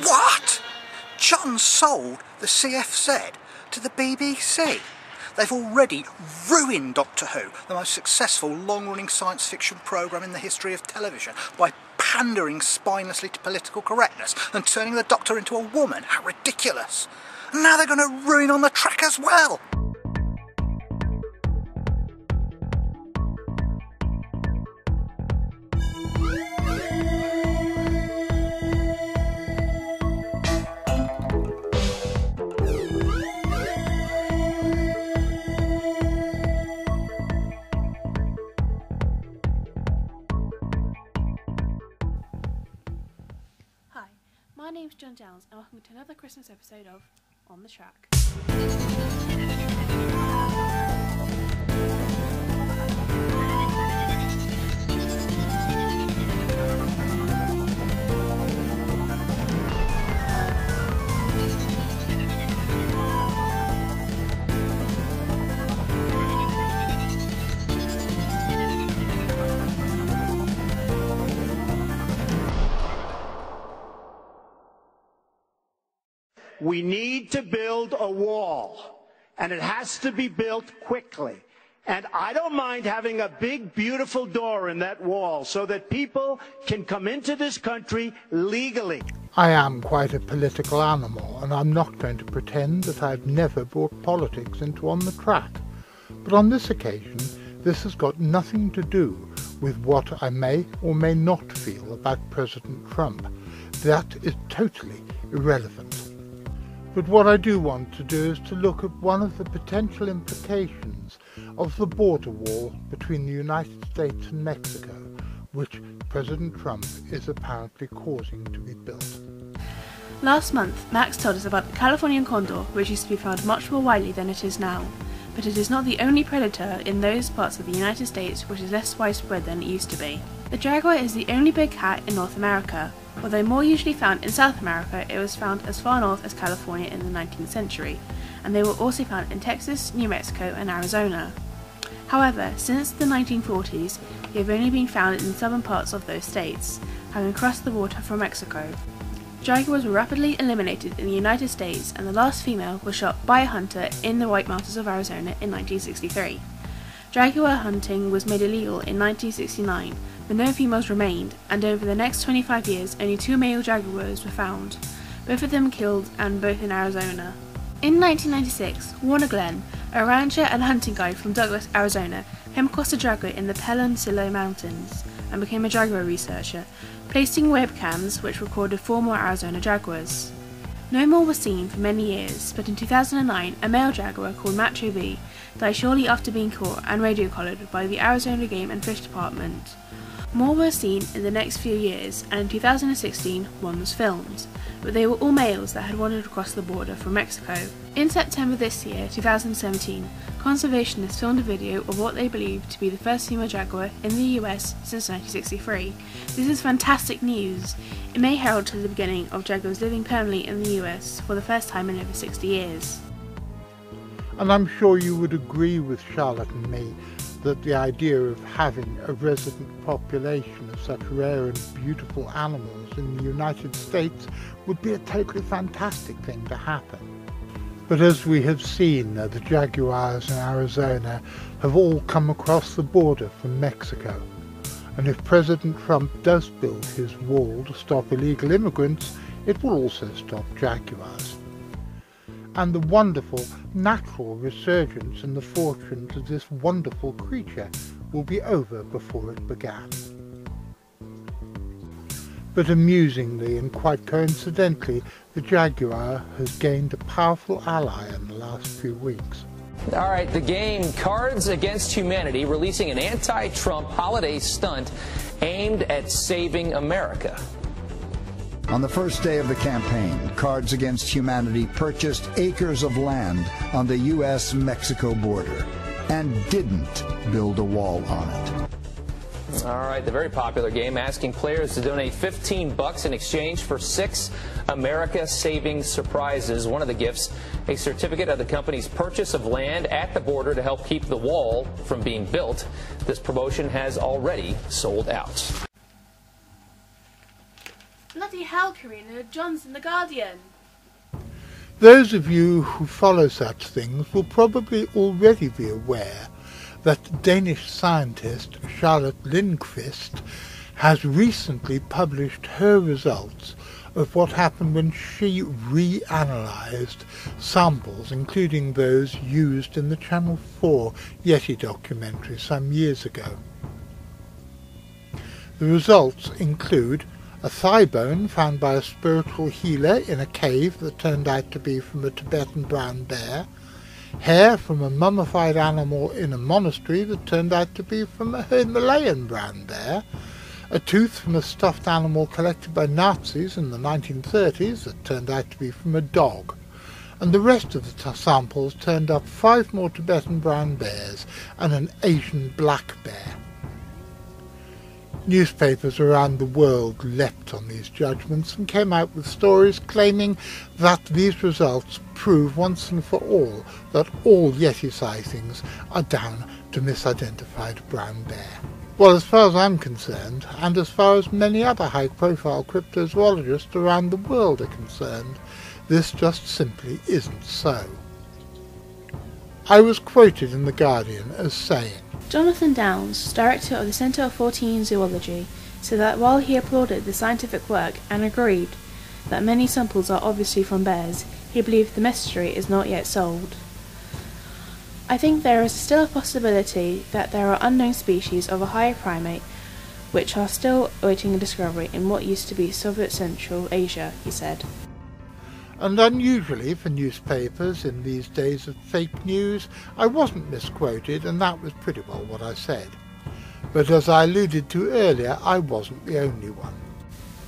What? John sold the CFZ to the BBC? They've already ruined Doctor Who, the most successful long-running science fiction programme in the history of television, by pandering spinelessly to political correctness and turning the Doctor into a woman. How ridiculous! And now they're going to ruin on the track as well! My name's John Downs and welcome to another Christmas episode of On the Track. We need to build a wall, and it has to be built quickly. And I don't mind having a big, beautiful door in that wall so that people can come into this country legally. I am quite a political animal, and I'm not going to pretend that I've never brought politics into On the Track. But on this occasion, this has got nothing to do with what I may or may not feel about President Trump. That is totally irrelevant. But what I do want to do is to look at one of the potential implications of the border wall between the United States and Mexico, which President Trump is apparently causing to be built. Last month, Max told us about the Californian condor, which used to be found much more widely than it is now. But it is not the only predator in those parts of the United States which is less widespread than it used to be. The jaguar is the only big cat in North America. Although more usually found in South America, it was found as far north as California in the 19th century, and they were also found in Texas, New Mexico and Arizona. However, since the 1940s, they have only been found in southern parts of those states, having crossed the water from Mexico. Jaguars were rapidly eliminated in the United States, and the last female was shot by a hunter in the White Mountains of Arizona in 1963. Jaguar hunting was made illegal in 1969, but no females remained, and over the next 25 years only 2 male jaguars were found, both of them killed and both in Arizona. In 1996, Warner Glenn, a rancher and hunting guide from Douglas, Arizona, came across a jaguar in the Phillipson Mountains and became a jaguar researcher, placing webcams which recorded 4 more Arizona jaguars. No more were seen for many years, but in 2009 a male jaguar called Macho V died shortly after being caught and radio collared by the Arizona Game and Fish Department. More were seen in the next few years, and in 2016 one was filmed, but they were all males that had wandered across the border from Mexico. In September this year, 2017, conservationists filmed a video of what they believe to be the first female jaguar in the US since 1963. This is fantastic news. It may herald to the beginning of jaguars living permanently in the US for the first time in over 60 years. And I'm sure you would agree with Charlotte and me that the idea of having a resident population of such rare and beautiful animals in the United States would be a totally fantastic thing to happen. But as we have seen, the jaguars in Arizona have all come across the border from Mexico. And if President Trump does build his wall to stop illegal immigrants, it will also stop jaguars. And the wonderful natural resurgence in the fortunes of this wonderful creature will be over before it began. But amusingly and quite coincidentally, the jaguar has gained a powerful ally in the last few weeks. All right, the game Cards Against Humanity releasing an anti-Trump holiday stunt aimed at saving America. On the first day of the campaign, Cards Against Humanity purchased acres of land on the U.S.-Mexico border and didn't build a wall on it. All right, the very popular game asking players to donate $15 in exchange for 6 America-saving surprises. One of the gifts, a certificate of the company's purchase of land at the border to help keep the wall from being built. This promotion has already sold out. Bloody hell, Corinna, John's in The Guardian. Those of you who follow such things will probably already be aware that Danish scientist Charlotte Lindqvist has recently published her results of what happened when she reanalyzed samples, including those used in the Channel 4 Yeti documentary some years ago. The results include a thigh bone found by a spiritual healer in a cave that turned out to be from a Tibetan brown bear, hair from a mummified animal in a monastery that turned out to be from a Himalayan brown bear, a tooth from a stuffed animal collected by Nazis in the 1930s that turned out to be from a dog, and the rest of the samples turned up 5 more Tibetan brown bears and an Asian black bear. Newspapers around the world leapt on these judgments and came out with stories claiming that these results prove once and for all that all Yeti sightings are down to misidentified brown bear. Well, as far as I'm concerned, and as far as many other high-profile cryptozoologists around the world are concerned, this just simply isn't so. I was quoted in The Guardian as saying, Jonathan Downes, director of the Centre of Fortean Zoology, said that while he applauded the scientific work and agreed that many samples are obviously from bears, he believed the mystery is not yet solved. I think there is still a possibility that there are unknown species of a higher primate which are still awaiting a discovery in what used to be Soviet Central Asia, he said. And unusually for newspapers in these days of fake news, I wasn't misquoted, and that was pretty well what I said. But as I alluded to earlier, I wasn't the only one.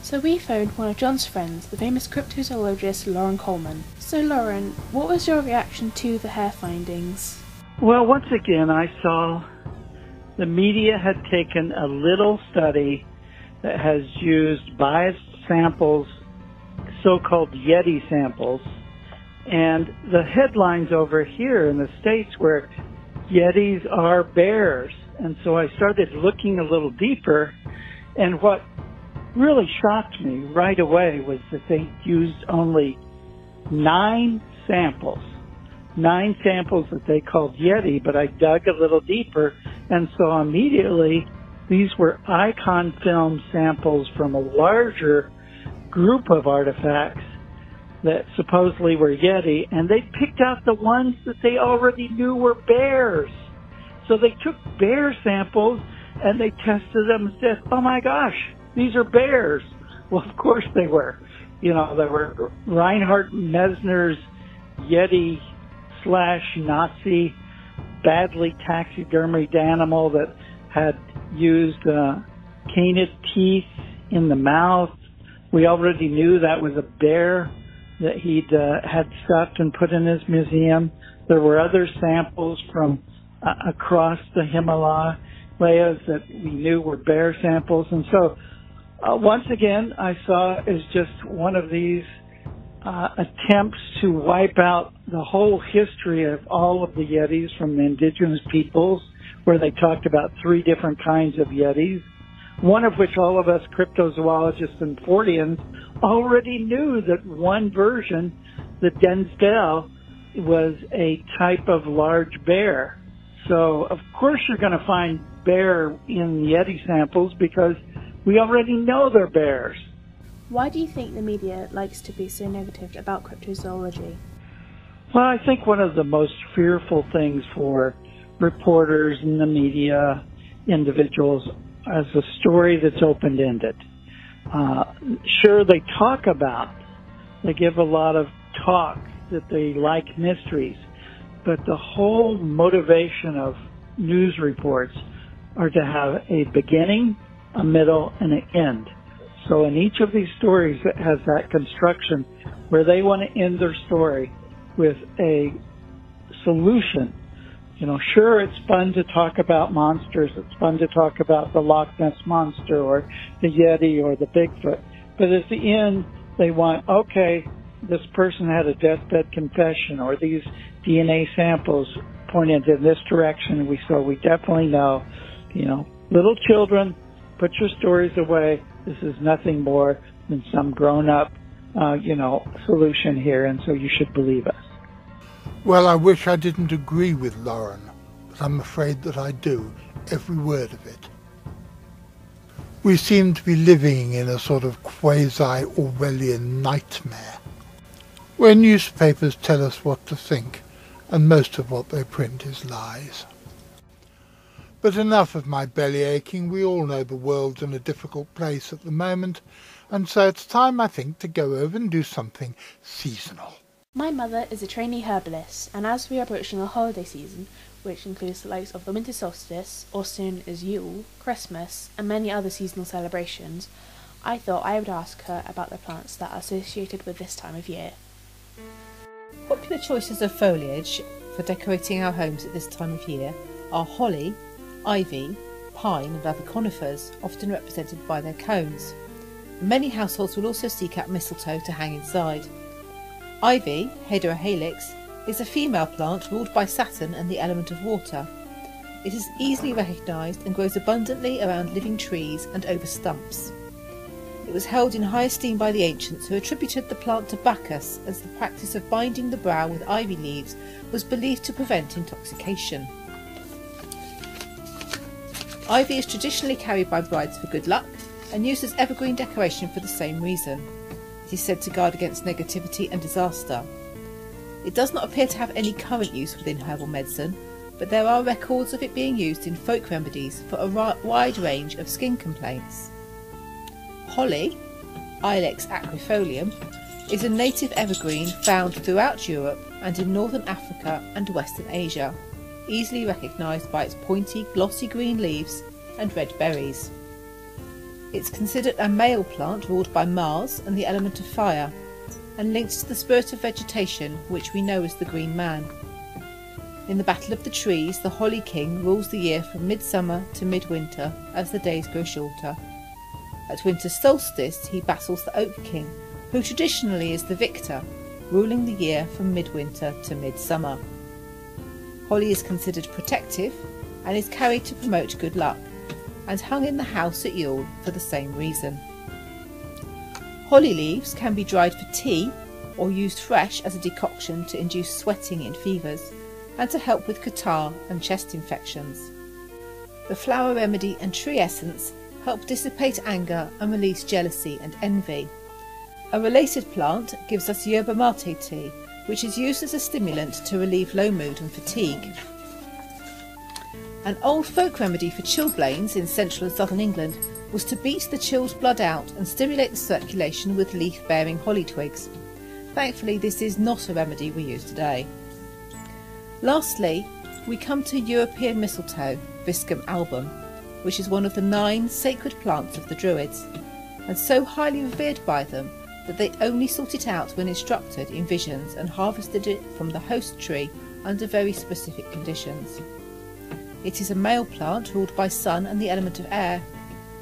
So we phoned one of John's friends, the famous cryptozoologist Loren Coleman. So Loren, what was your reaction to the hair findings? Well, once again, I saw the media had taken a little study that has used biased samples, so-called Yeti samples, and the headlines over here in the States were, Yetis are bears. And so I started looking a little deeper, and what really shocked me right away was that they used only 9 samples that they called Yeti, but I dug a little deeper and saw immediately these were icon film samples from a larger group of artifacts that supposedly were Yeti, and they picked out the ones that they already knew were bears. So they took bear samples and they tested them and said, oh my gosh, these are bears. Well, of course they were. You know, they were Reinhard Messner's Yeti / Nazi badly taxidermied animal that had used canid teeth in the mouth. We already knew that was a bear that he'd had stuffed and put in his museum. There were other samples from across the Himalayas that we knew were bear samples. And so once again, I saw as just one of these attempts to wipe out the whole history of all of the Yetis from the indigenous peoples, where they talked about 3 different kinds of Yetis, one of which all of us cryptozoologists and Forteans already knew that one version, the Densdale, was a type of large bear. So, of course, you're going to find bear in Yeti samples because we already know they're bears. Why do you think the media likes to be so negative about cryptozoology? Well, I think one of the most fearful things for reporters and the media individuals is a story that's open-ended. Sure, they give a lot of talk that they like mysteries, but the whole motivation of news reports are to have a beginning, a middle, and an end. So in each of these stories, it has that construction where they want to end their story with a solution. You know, sure, it's fun to talk about monsters. It's fun to talk about the Loch Ness Monster or the Yeti or the Bigfoot. But at the end, they want, okay, this person had a deathbed confession, or these DNA samples pointed in this direction. So we definitely know, you know, little children, put your stories away. This is nothing more than some grown-up, solution here, and so you should believe us. Well, I wish I didn't agree with Loren, but I'm afraid that I do, every word of it. We seem to be living in a sort of quasi-Orwellian nightmare, where newspapers tell us what to think, and most of what they print is lies. But enough of my belly aching. We all know the world's in a difficult place at the moment, and so it's time, I think, to go over and do something seasonal. My mother is a trainee herbalist, and as we are approaching the holiday season, which includes the likes of the winter solstice, also known as Yule, Christmas, and many other seasonal celebrations, I thought I would ask her about the plants that are associated with this time of year. Popular choices of foliage for decorating our homes at this time of year are holly, ivy, pine and other conifers, often represented by their cones. Many households will also seek out mistletoe to hang inside. Ivy, Hedera helix, is a female plant ruled by Saturn and the element of water. It is easily recognised and grows abundantly around living trees and over stumps. It was held in high esteem by the ancients, who attributed the plant to Bacchus, as the practice of binding the brow with ivy leaves was believed to prevent intoxication. Ivy is traditionally carried by brides for good luck and used as evergreen decoration for the same reason. It is said to guard against negativity and disaster. It does not appear to have any current use within herbal medicine, but there are records of it being used in folk remedies for a wide range of skin complaints. Holly, Ilex aquifolium, is a native evergreen found throughout Europe and in northern Africa and western Asia, easily recognised by its pointy, glossy green leaves and red berries. It's considered a male plant ruled by Mars and the element of fire, and linked to the spirit of vegetation, which we know as the Green Man. In the Battle of the Trees, the Holly King rules the year from midsummer to midwinter as the days grow shorter. At winter solstice, he battles the Oak King, who traditionally is the victor, ruling the year from midwinter to midsummer. Holly is considered protective and is carried to promote good luck, and hung in the house at Yule for the same reason. Holly leaves can be dried for tea or used fresh as a decoction to induce sweating in fevers and to help with catarrh and chest infections. The flower remedy and tree essence help dissipate anger and release jealousy and envy. A related plant gives us yerba mate tea, which is used as a stimulant to relieve low mood and fatigue. An old folk remedy for chilblains in central and southern England was to beat the chill's blood out and stimulate the circulation with leaf-bearing holly twigs. Thankfully, this is not a remedy we use today. Lastly, we come to European mistletoe, Viscum album, which is one of the 9 sacred plants of the Druids, and so highly revered by them that they only sought it out when instructed in visions and harvested it from the host tree under very specific conditions. It is a male plant ruled by sun and the element of air,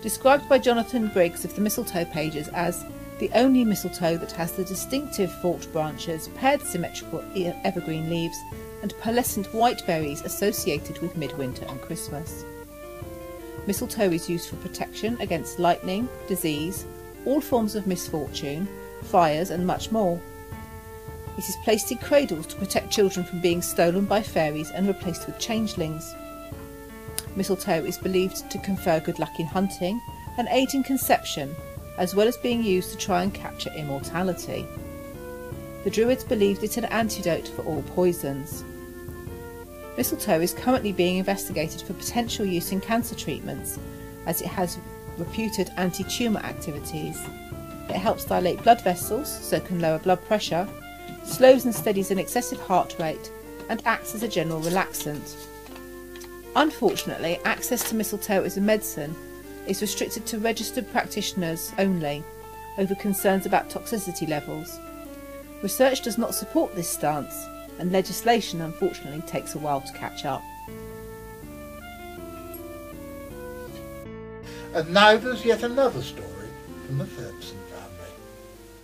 described by Jonathan Briggs of the mistletoe pages as the only mistletoe that has the distinctive forked branches, paired symmetrical evergreen leaves, and pearlescent white berries associated with midwinter and Christmas. Mistletoe is used for protection against lightning, disease, all forms of misfortune, fires and much more. It is placed in cradles to protect children from being stolen by fairies and replaced with changelings. Mistletoe is believed to confer good luck in hunting and aid in conception, as well as being used to try and capture immortality. The Druids believed it an antidote for all poisons. Mistletoe is currently being investigated for potential use in cancer treatments, as it has reputed anti-tumour activities. It helps dilate blood vessels, so can lower blood pressure, slows and steadies an excessive heart rate, and acts as a general relaxant. Unfortunately, access to mistletoe as a medicine is restricted to registered practitioners only, over concerns about toxicity levels. Research does not support this stance, and legislation unfortunately takes a while to catch up. And now there's yet another story from the Phillipson family.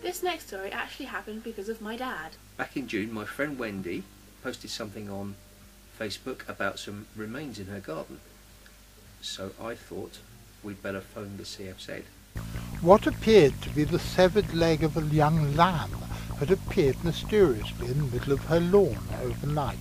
This next story actually happened because of my dad. Back in June, my friend Wendy posted something on Facebook about some remains in her garden. So I thought we'd better phone the CFZ. What appeared to be the severed leg of a young lamb had appeared mysteriously in the middle of her lawn overnight.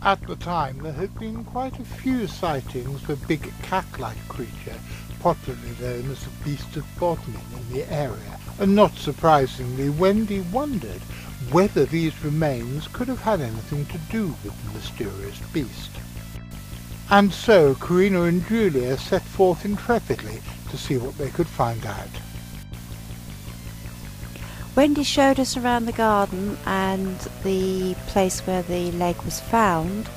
At the time there had been quite a few sightings of a big cat-like creature, popularly known as the Beast of Bodmin, in the area, and not surprisingly Wendy wondered whether these remains could have had anything to do with the mysterious beast. And so Corinna and Julia set forth intrepidly to see what they could find out. Wendy showed us around the garden and the place where the leg was found.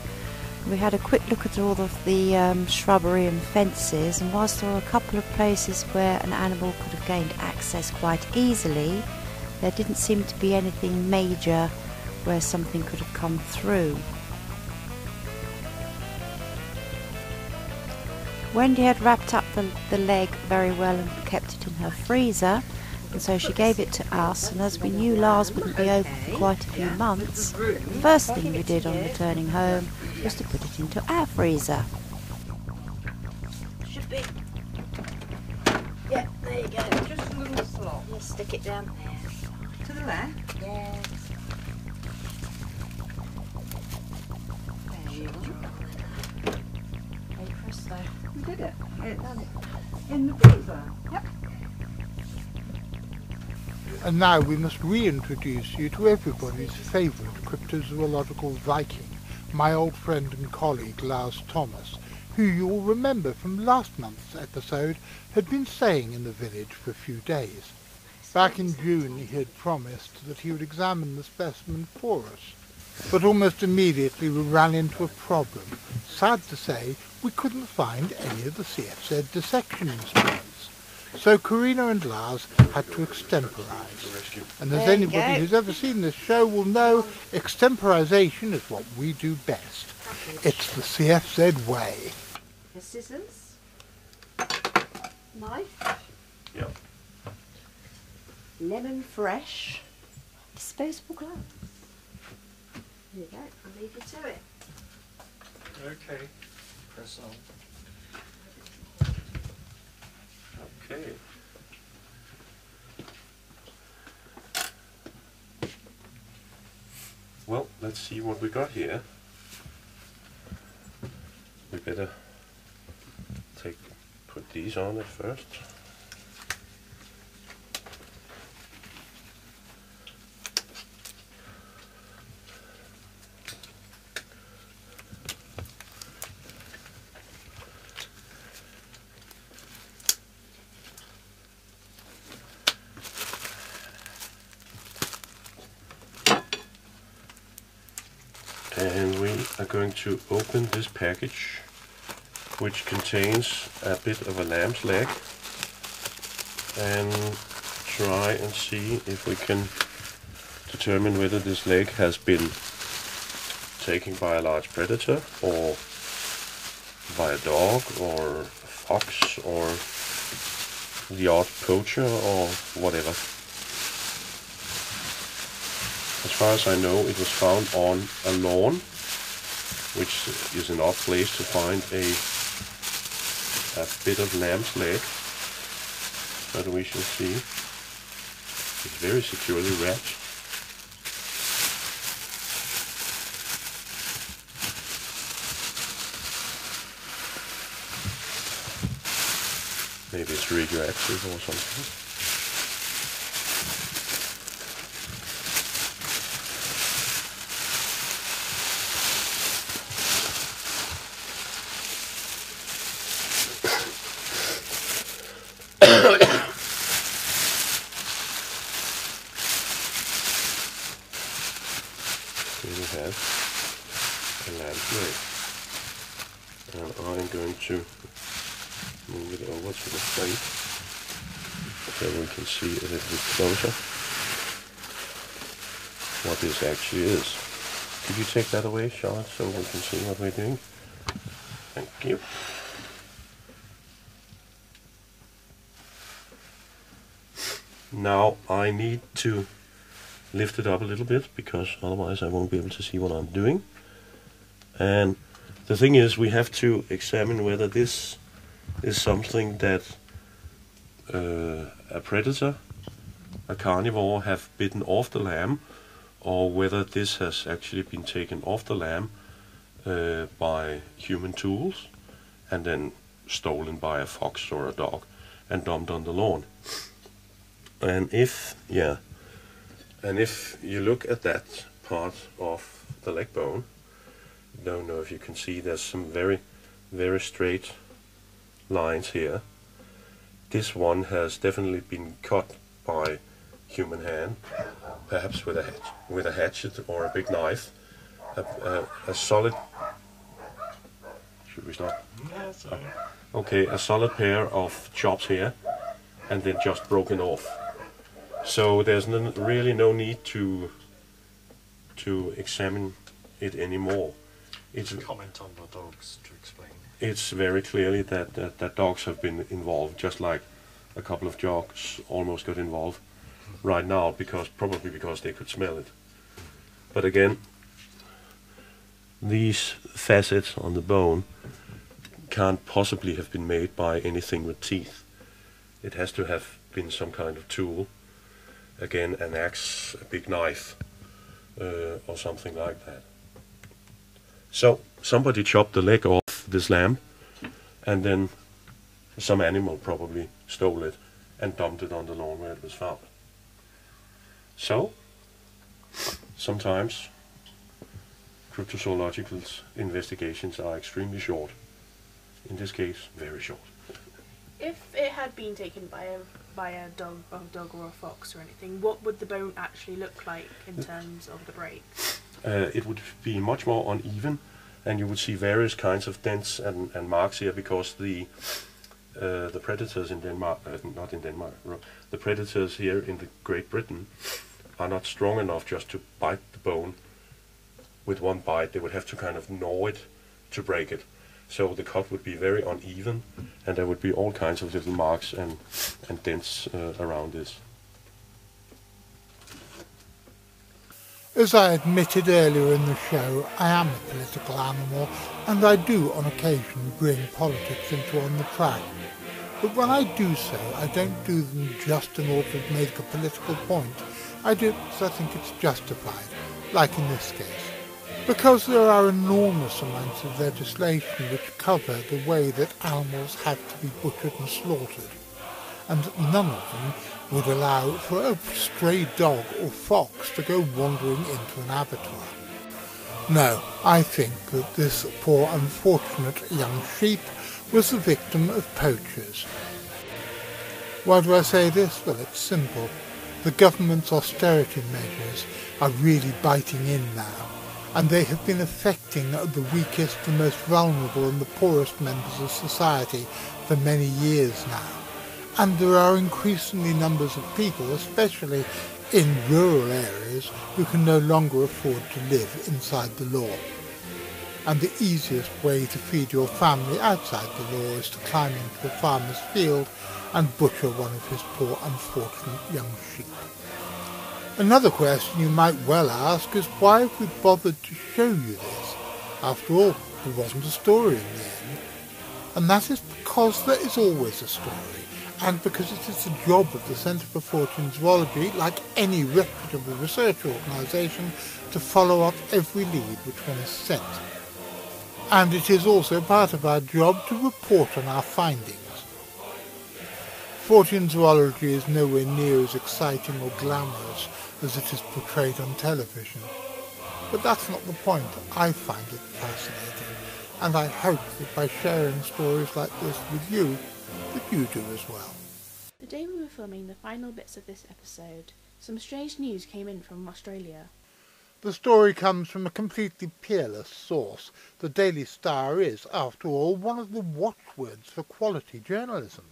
We had a quick look at all of the shrubbery and fences, and whilst there were a couple of places where an animal could have gained access quite easily, there didn't seem to be anything major where something could have come through. Wendy had wrapped up the leg very well and kept it in her freezer, and so she gave it to us, and as we knew Lars wouldn't be over for quite a few months, the first thing we did on returning home was to put it into our freezer. Should be. Yeah, there you go. Just a little slot. Let's stick it down there. To the left? Yes. There you are. Hey, presto. We did it. It's in the freezer. Yep. And now we must reintroduce you to everybody's favourite cryptozoological Viking, my old friend and colleague Lars Thomas, who you will remember from last month's episode had been staying in the village for a few days. Back in June he had promised that he would examine the specimen for us, but almost immediately we ran into a problem. Sad to say, we couldn't find any of the CFZ dissection instruments. So Corinna and Lars had to extemporize. And as anybody who's ever seen this show will know, extemporization is what we do best. It's the CFZ way. The scissors, knife, Yep. lemon fresh, disposable gloves. There you go, I'll leave you to it. Okay. Press on. Okay. Well, let's see what we got here. We better put these on at first. And we are going to open this package, which contains a bit of a lamb's leg, and try and see if we can determine whether this leg has been taken by a large predator, or by a dog, or a fox, or the odd poacher, or whatever. As far as I know, it was found on a lawn, which is an odd place to find a bit of lamb's leg, but we shall see. It's very securely wrapped. Maybe it's radioactive or something. Here we have a lamb's leg, and I'm going to move it over to the front so we can see a little bit closer what this actually is. Could you take that away, Charlotte, so we can see what we're doing? Thank you. Now I need to lift it up a little bit, because otherwise I won't be able to see what I'm doing. And the thing is, we have to examine whether this is something that a predator, a carnivore, have bitten off the lamb, or whether this has actually been taken off the lamb by human tools and then stolen by a fox or a dog and dumped on the lawn. And if you look at that part of the leg bone, don't know if you can see, there's some very, very straight lines here. This one has definitely been cut by human hand, perhaps with a hatchet or a big knife. A solid. Should we stop? Yes. Okay, a solid pair of chops here, and then just broken off. So there's really no need to examine it anymore. It's comment on the dogs to explain. It's very clearly that dogs have been involved, just like a couple of dogs almost got involved right now, probably because they could smell it. But again, these facets on the bone can't possibly have been made by anything with teeth. It has to have been some kind of tool, again an axe, a big knife, or something like that. So somebody chopped the leg off this lamb, and then some animal probably stole it and dumped it on the lawn where it was found. So sometimes cryptozoological investigations are extremely short. In this case, very short. If it had been taken by a dog or a fox or anything, what would the bone actually look like in terms of the break? It would be much more uneven, and you would see various kinds of dents and marks here, because the predators in Denmark, not in Denmark, the predators here in the Great Britain are not strong enough just to bite the bone with one bite. They would have to kind of gnaw it to break it. So the cut would be very uneven, and there would be all kinds of little marks and dents around this. As I admitted earlier in the show, I am a political animal, and I do on occasion bring politics into On the Track. But when I do so, I don't do them just in order to make a political point. I do it because I think it's justified, like in this case. Because there are enormous amounts of legislation which cover the way that animals have to be butchered and slaughtered, and none of them would allow for a stray dog or fox to go wandering into an abattoir. No, I think that this poor unfortunate young sheep was the victim of poachers. Why do I say this? Well, it's simple. The government's austerity measures are really biting in now, and they have been affecting the weakest, the most vulnerable and the poorest members of society for many years now. And there are increasingly numbers of people, especially in rural areas, who can no longer afford to live inside the law. And the easiest way to feed your family outside the law is to climb into a farmer's field and butcher one of his poor unfortunate young sheep. Another question you might well ask is, why have we bothered to show you this? After all, there wasn't a story in the end. And that is because there is always a story, and because it is the job of the Centre for Fortean Zoology, like any reputable research organisation, to follow up every lead which one is sent. And it is also part of our job to report on our findings. Fortean Zoology is nowhere near as exciting or glamorous as it is portrayed on television. But that's not the point. I find it fascinating, and I hope that by sharing stories like this with you, that you do as well. The day we were filming the final bits of this episode, some strange news came in from Australia. The story comes from a completely peerless source. The Daily Star is, after all, one of the watchwords for quality journalism.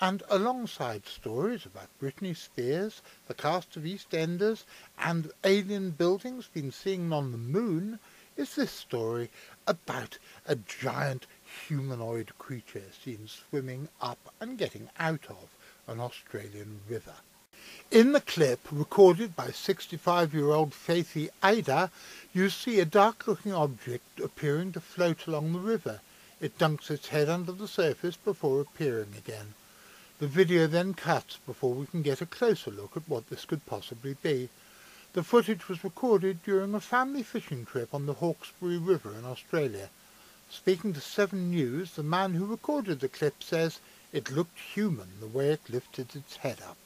And alongside stories about Britney Spears, the cast of EastEnders, and alien buildings being seen on the moon, is this story about a giant humanoid creature seen swimming up and getting out of an Australian river. In the clip, recorded by 65-year-old Faithy Ada, you see a dark-looking object appearing to float along the river. It dunks its head under the surface before appearing again. The video then cuts before we can get a closer look at what this could possibly be. The footage was recorded during a family fishing trip on the Hawkesbury River in Australia. Speaking to 7 News, the man who recorded the clip says it looked human the way it lifted its head up.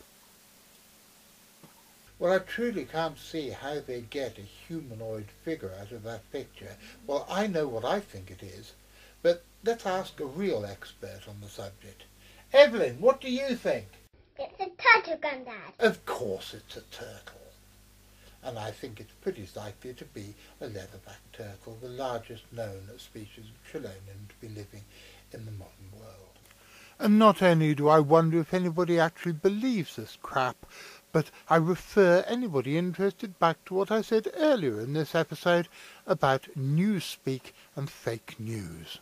Well, I truly can't see how they get a humanoid figure out of that picture. Well, I know what I think it is, but let's ask a real expert on the subject. Evelyn, what do you think? It's a turtle, Grandad. Of course it's a turtle. And I think it's pretty likely to be a leatherback turtle, the largest known species of chelonin to be living in the modern world. And not only do I wonder if anybody actually believes this crap, but I refer anybody interested back to what I said earlier in this episode about newspeak and fake news.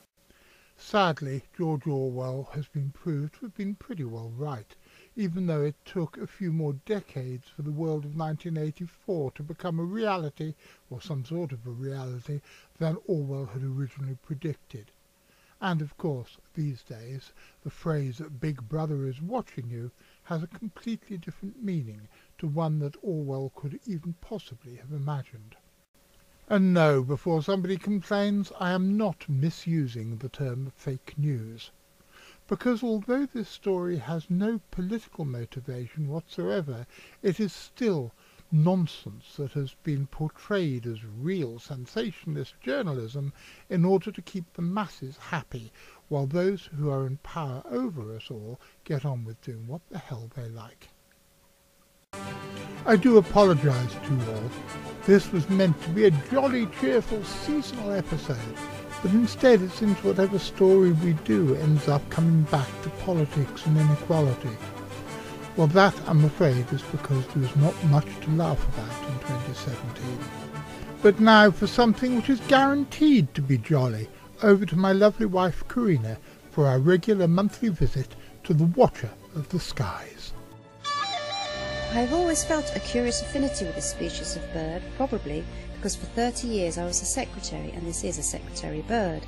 Sadly, George Orwell has been proved to have been pretty well right, even though it took a few more decades for the world of 1984 to become a reality, or some sort of a reality, than Orwell had originally predicted. And of course, these days, the phrase "Big Brother is watching you" has a completely different meaning to one that Orwell could even possibly have imagined. And no, before somebody complains, I am not misusing the term fake news. Because although this story has no political motivation whatsoever, it is still nonsense that has been portrayed as real sensationalist journalism in order to keep the masses happy, while those who are in power over us all get on with doing what the hell they like. I do apologise to you all. This was meant to be a jolly cheerful seasonal episode, but instead it seems whatever story we do ends up coming back to politics and inequality. Well, that, I'm afraid, is because there was not much to laugh about in 2017. But now for something which is guaranteed to be jolly, over to my lovely wife Corinna for our regular monthly visit to the Watcher of the Skies. I've always felt a curious affinity with this species of bird, probably because for 30 years I was a secretary, and this is a secretary bird.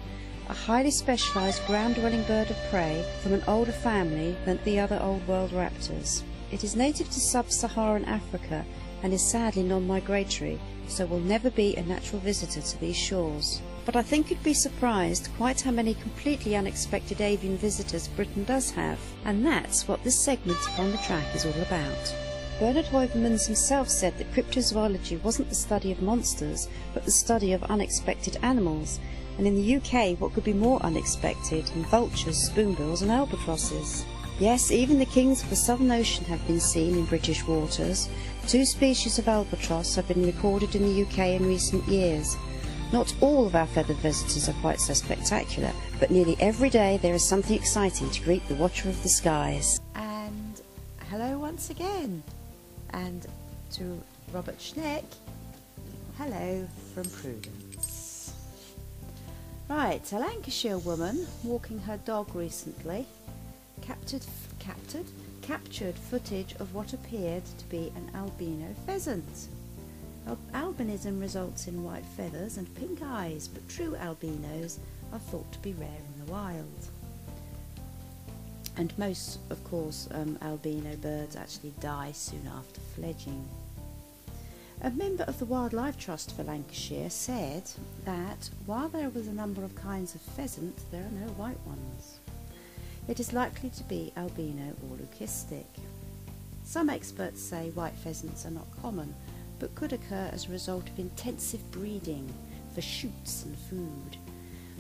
A highly specialised ground-dwelling bird of prey from an older family than the other Old World raptors. It is native to sub-Saharan Africa and is sadly non-migratory, so will never be a natural visitor to these shores. But I think you'd be surprised quite how many completely unexpected avian visitors Britain does have, and that's what this segment of On the Track is all about. Bernard Heuvelmans himself said that cryptozoology wasn't the study of monsters, but the study of unexpected animals, and in the UK what could be more unexpected than vultures, spoonbills and albatrosses? Yes, even the kings of the Southern Ocean have been seen in British waters. 2 species of albatross have been recorded in the UK in recent years. Not all of our feathered visitors are quite so spectacular, but nearly every day there is something exciting to greet the Watcher of the Skies. And hello once again. And to Robert Schneck, hello from Prudence. Right, a Lancashire woman walking her dog recently captured footage of what appeared to be an albino pheasant. Albinism results in white feathers and pink eyes, but true albinos are thought to be rare in the wild. And most, of course, albino birds actually die soon after fledging. A member of the Wildlife Trust for Lancashire said that while there was a number of kinds of pheasant, there are no white ones. It is likely to be albino or leucistic. Some experts say white pheasants are not common, but could occur as a result of intensive breeding for shoots and food.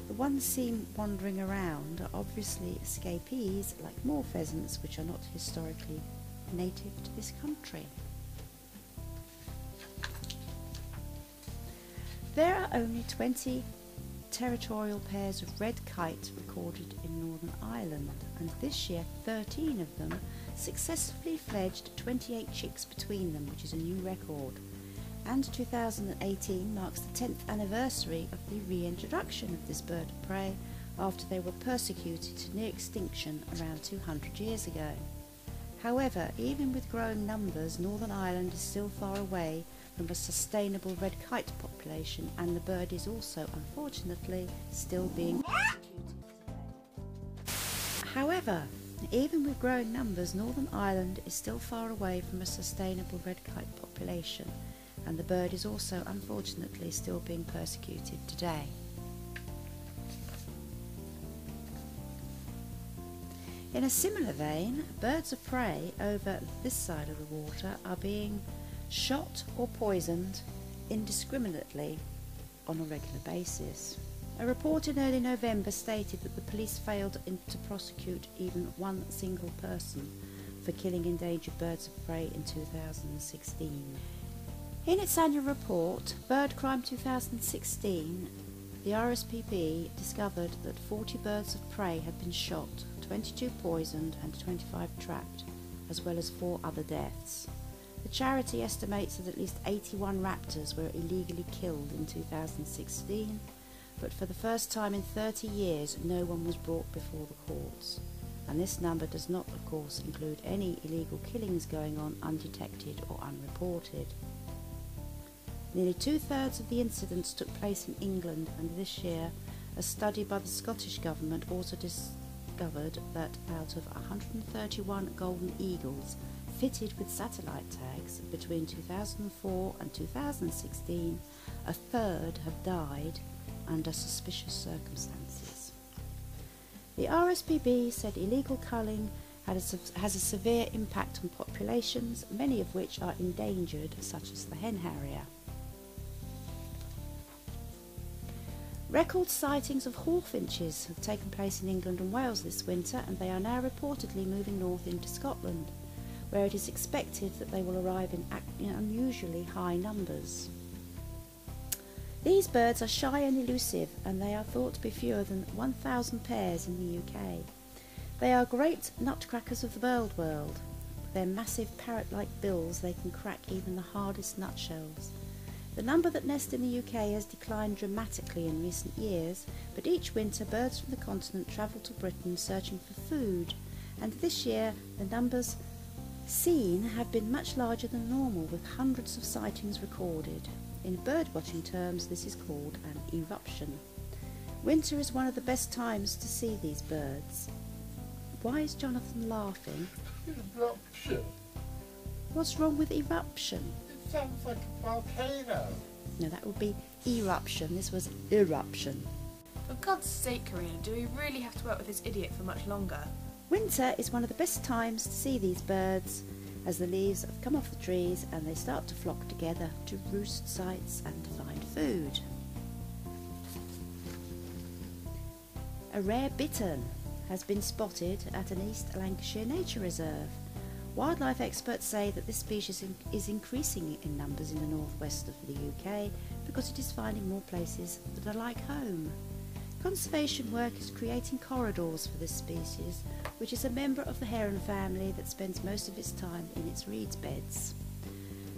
The ones seen wandering around are obviously escapees, like more pheasants which are not historically native to this country. There are only 20 territorial pairs of red kite recorded in Northern Ireland, and this year 13 of them successfully fledged 28 chicks between them, which is a new record. And 2018 marks the 10th anniversary of the reintroduction of this bird of prey after they were persecuted to near extinction around 200 years ago. However, even with growing numbers, Northern Ireland is still far away from a sustainable red kite population, and the bird is also, unfortunately, still being persecuted today. However, Even with growing numbers, Northern Ireland is still far away from a sustainable red kite population, and the bird is also unfortunately still being persecuted today. In a similar vein, birds of prey over this side of the water are being shot or poisoned indiscriminately on a regular basis. A report in early November stated that the police failed to prosecute even one single person for killing endangered birds of prey in 2016. In its annual report, Bird Crime 2016, the RSPB discovered that 40 birds of prey had been shot, 22 poisoned and 25 trapped, as well as 4 other deaths. The charity estimates that at least 81 raptors were illegally killed in 2016, but for the first time in 30 years no one was brought before the courts. And this number does not, of course, include any illegal killings going on undetected or unreported. Nearly 2/3 of the incidents took place in England, and this year a study by the Scottish Government also discovered that out of 131 golden eagles fitted with satellite tags between 2004 and 2016, a third have died under suspicious circumstances. The RSPB said illegal culling has a severe impact on populations, many of which are endangered, such as the hen harrier. Record sightings of hawfinches have taken place in England and Wales this winter, and they are now reportedly moving north into Scotland, where it is expected that they will arrive in unusually high numbers. These birds are shy and elusive, and they are thought to be fewer than 1,000 pairs in the UK. They are great nutcrackers of the bird world. With their massive parrot-like bills, they can crack even the hardest nutshells. The number that nest in the UK has declined dramatically in recent years, but each winter birds from the continent travel to Britain searching for food, and this year the numbers seen have been much larger than normal, with hundreds of sightings recorded. In birdwatching terms, this is called an eruption. Winter is one of the best times to see these birds. Why is Jonathan laughing? Eruption. What's wrong with eruption? It sounds like a volcano. No, that would be eruption. This was eruption. For God's sake, Corinna, do we really have to work with this idiot for much longer? Winter is one of the best times to see these birds, as the leaves have come off the trees and they start to flock together to roost sites and to find food. A rare bittern has been spotted at an East Lancashire nature reserve. Wildlife experts say that this species is increasing in numbers in the northwest of the UK because it is finding more places that are like home. Conservation work is creating corridors for this species, which is a member of the heron family that spends most of its time in its reeds beds.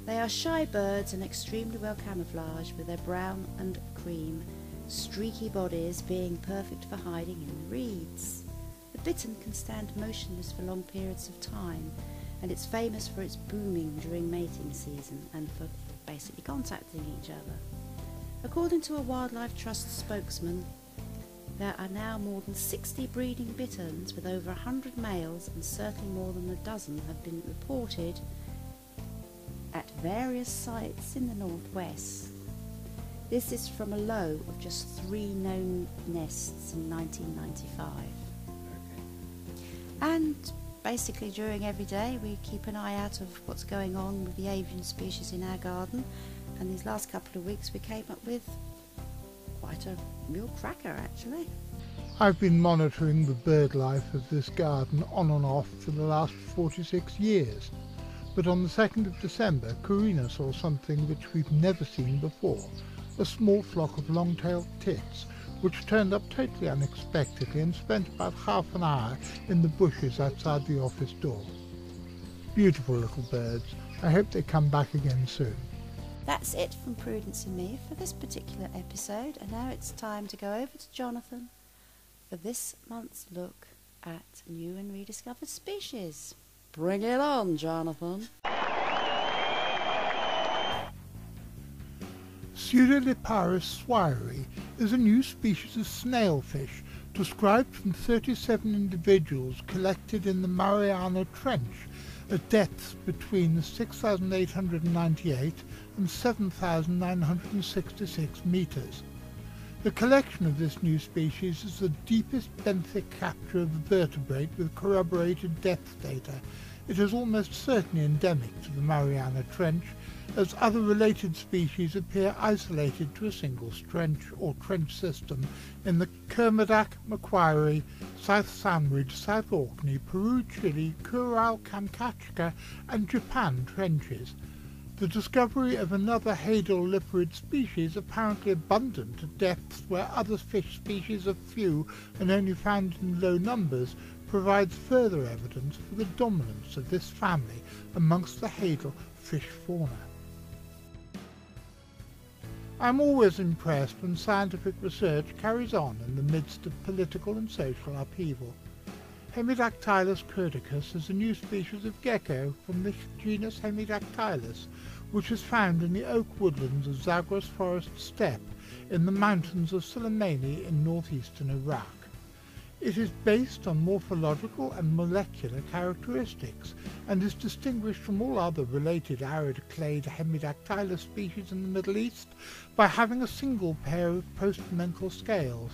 They are shy birds and extremely well camouflaged, with their brown and cream, streaky bodies being perfect for hiding in the reeds. The bittern can stand motionless for long periods of time, and it's famous for its booming during mating season and for basically contacting each other. According to a Wildlife Trust spokesman, there are now more than 60 breeding bitterns, with over 100 males, and certainly more than a dozen have been reported at various sites in the northwest. This is from a low of just 3 known nests in 1995. And basically during every day we keep an eye out of what's going on with the avian species in our garden, and these last couple of weeks we came up with quite a real cracker actually. I've been monitoring the bird life of this garden on and off for the last 46 years, but on the 2nd of December Corinna saw something which we've never seen before, a small flock of long-tailed tits which turned up totally unexpectedly and spent about half an hour in the bushes outside the office door. Beautiful little birds. I hope they come back again soon. That's it from Prudence and me for this particular episode, and now it's time to go over to Jonathan for this month's look at new and rediscovered species. Bring it on, Jonathan. Pseudoliparus swirei is a new species of snailfish described from 37 individuals collected in the Mariana Trench at depths between 6,898 and 7,966 metres. The collection of this new species is the deepest benthic capture of a vertebrate with corroborated depth data. It is almost certainly endemic to the Mariana Trench, as other related species appear isolated to a single trench or trench system in the Kermadec, Macquarie, South Sandwich, South Orkney, Peru, Chile, Kuril, Kamchatka and Japan trenches. The discovery of another hadal-lipid species apparently abundant at depths where other fish species are few and only found in low numbers provides further evidence for the dominance of this family amongst the hadal fish fauna. I am always impressed when scientific research carries on in the midst of political and social upheaval. Hemidactylus curdicus is a new species of gecko from the genus Hemidactylus, which is found in the oak woodlands of Zagros Forest Steppe in the mountains of Soleimani in northeastern Iraq. It is based on morphological and molecular characteristics and is distinguished from all other related arid clade Hemidactylus species in the Middle East by having a single pair of postmental scales.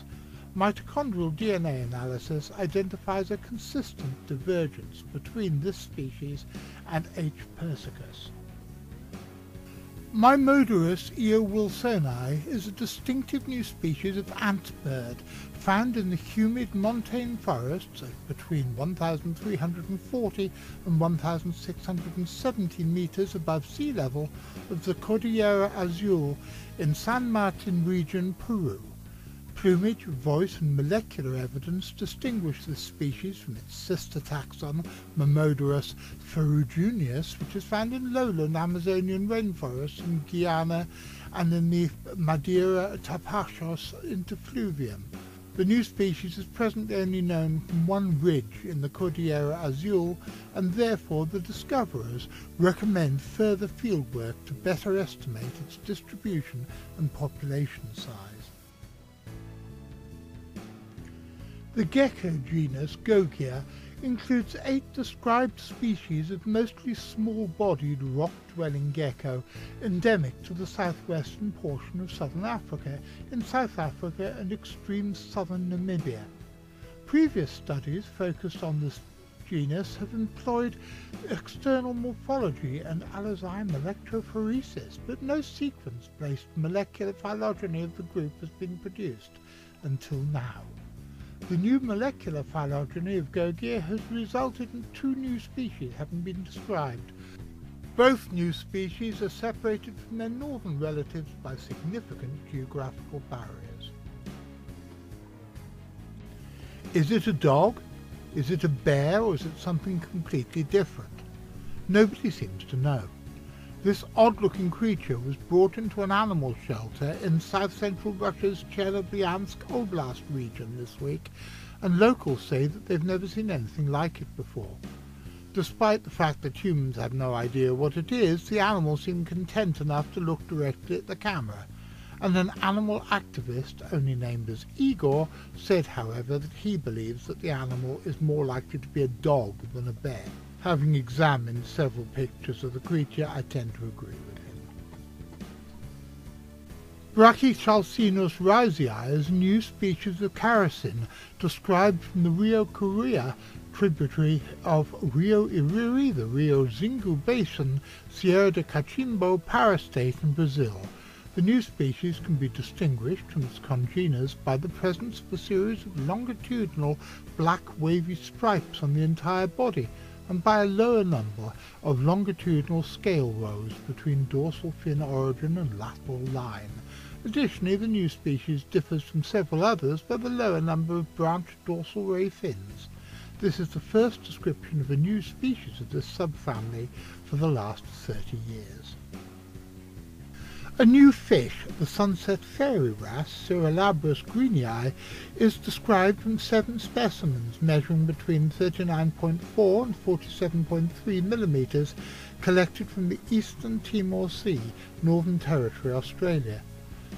Mitochondrial DNA analysis identifies a consistent divergence between this species and H. persicus. Mimoderus eowilsoni is a distinctive new species of antbird found in the humid montane forests at between 1,340 and 1,670 meters above sea level of the Cordillera Azul in San Martin region, Peru. Plumage, voice and molecular evidence distinguish this species from its sister taxon Mimoderus ferrugineus, which is found in lowland Amazonian rainforests in Guyana and in the Madeira Tapajos interfluvium. The new species is presently only known from one ridge in the Cordillera Azul, and therefore the discoverers recommend further fieldwork to better estimate its distribution and population size. The gecko genus Gogia includes 8 described species of mostly small-bodied rock-dwelling gecko endemic to the southwestern portion of southern Africa, in South Africa and extreme southern Namibia. Previous studies focused on this genus have employed external morphology and allozyme electrophoresis, but no sequence-based molecular phylogeny of the group has been produced until now. The new molecular phylogeny of Gogia has resulted in 2 new species having been described. Both new species are separated from their northern relatives by significant geographical barriers. Is it a dog? Is it a bear, or is it something completely different? Nobody seems to know. This odd-looking creature was brought into an animal shelter in south-central Russia's Chelyabinsk Oblast region this week, and locals say that they've never seen anything like it before. Despite the fact that humans have no idea what it is, the animal seemed content enough to look directly at the camera, and an animal activist, only named as Igor, said, however, that he believes that the animal is more likely to be a dog than a bear. Having examined several pictures of the creature, I tend to agree with him. Brachychalcinus risei is a new species of characin described from the Rio Corinna tributary of Rio Iriri, the Rio Xingu Basin, Sierra de Cachimbo parastate in Brazil. The new species can be distinguished from its congeners by the presence of a series of longitudinal black wavy stripes on the entire body, and by a lower number of longitudinal scale rows between dorsal fin origin and lateral line. Additionally, the new species differs from several others by the lower number of branched dorsal ray fins. This is the first description of a new species of this subfamily for the last 30 years. A new fish, the sunset fairy wrasse, Cirrolabrus greenii, is described from 7 specimens measuring between 39.4 and 47.3 millimeters, collected from the eastern Timor Sea, Northern Territory, Australia.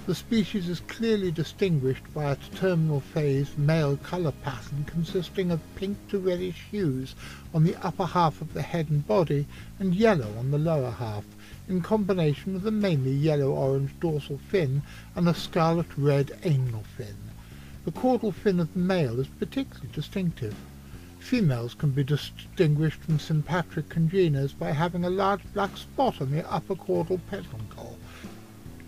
The species is clearly distinguished by its terminal phase male colour pattern consisting of pink to reddish hues on the upper half of the head and body and yellow on the lower half, in combination with a mainly yellow-orange dorsal fin and a scarlet-red anal fin. The caudal fin of the male is particularly distinctive. Females can be distinguished from sympatric congeners by having a large black spot on the upper caudal peduncle.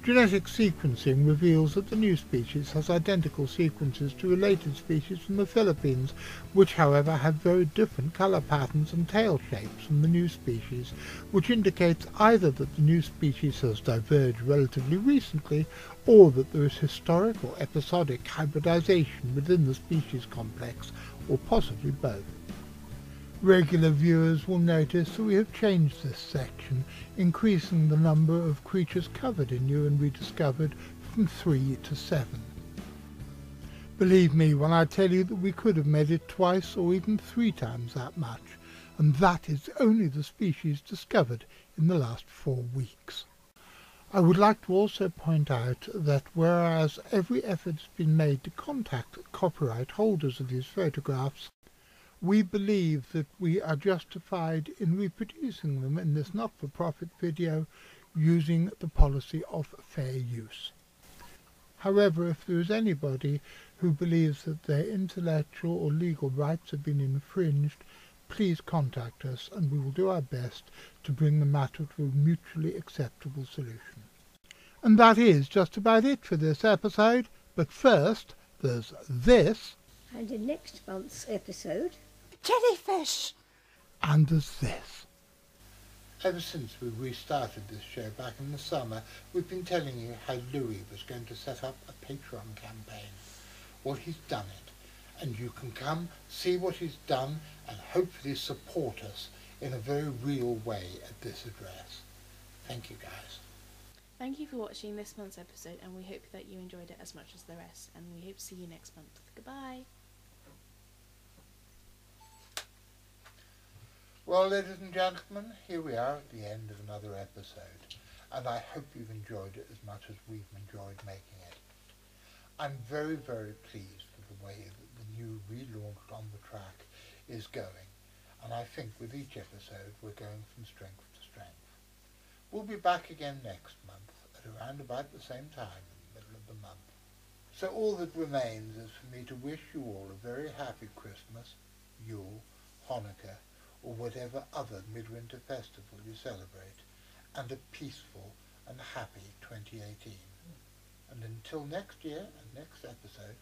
Genetic sequencing reveals that the new species has identical sequences to related species from the Philippines, which however have very different colour patterns and tail shapes from the new species, which indicates either that the new species has diverged relatively recently, or that there is historic or episodic hybridization within the species complex, or possibly both. Regular viewers will notice that we have changed this section, increasing the number of creatures covered in new and rediscovered from 3 to 7. Believe me when I tell you that we could have made it twice or even 3 times that much, and that is only the species discovered in the last 4 weeks. I would like to also point out that whereas every effort has been made to contact copyright holders of these photographs, we believe that we are justified in reproducing them in this not-for-profit video using the policy of fair use. However, if there is anybody who believes that their intellectual or legal rights have been infringed, please contact us and we will do our best to bring the matter to a mutually acceptable solution. And that is just about it for this episode, but first there's this. And in next month's episode, Jellyfish! And there's this. Ever since we restarted this show back in the summer, we've been telling you how Louis was going to set up a Patreon campaign. Well, he's done it, and you can come see what he's done and hopefully support us in a very real way at this address. Thank you, guys. Thank you for watching this month's episode, and we hope that you enjoyed it as much as the rest, and we hope to see you next month. Goodbye! Well, ladies and gentlemen, here we are at the end of another episode, and I hope you've enjoyed it as much as we've enjoyed making it. I'm very, very pleased with the way that the new relaunched On The Track is going, and I think with each episode we're going from strength to strength. We'll be back again next month at around about the same time in the middle of the month. So all that remains is for me to wish you all a very happy Christmas, Yule, Hanukkah, or whatever other midwinter festival you celebrate, and a peaceful and happy 2018. And until next year and next episode,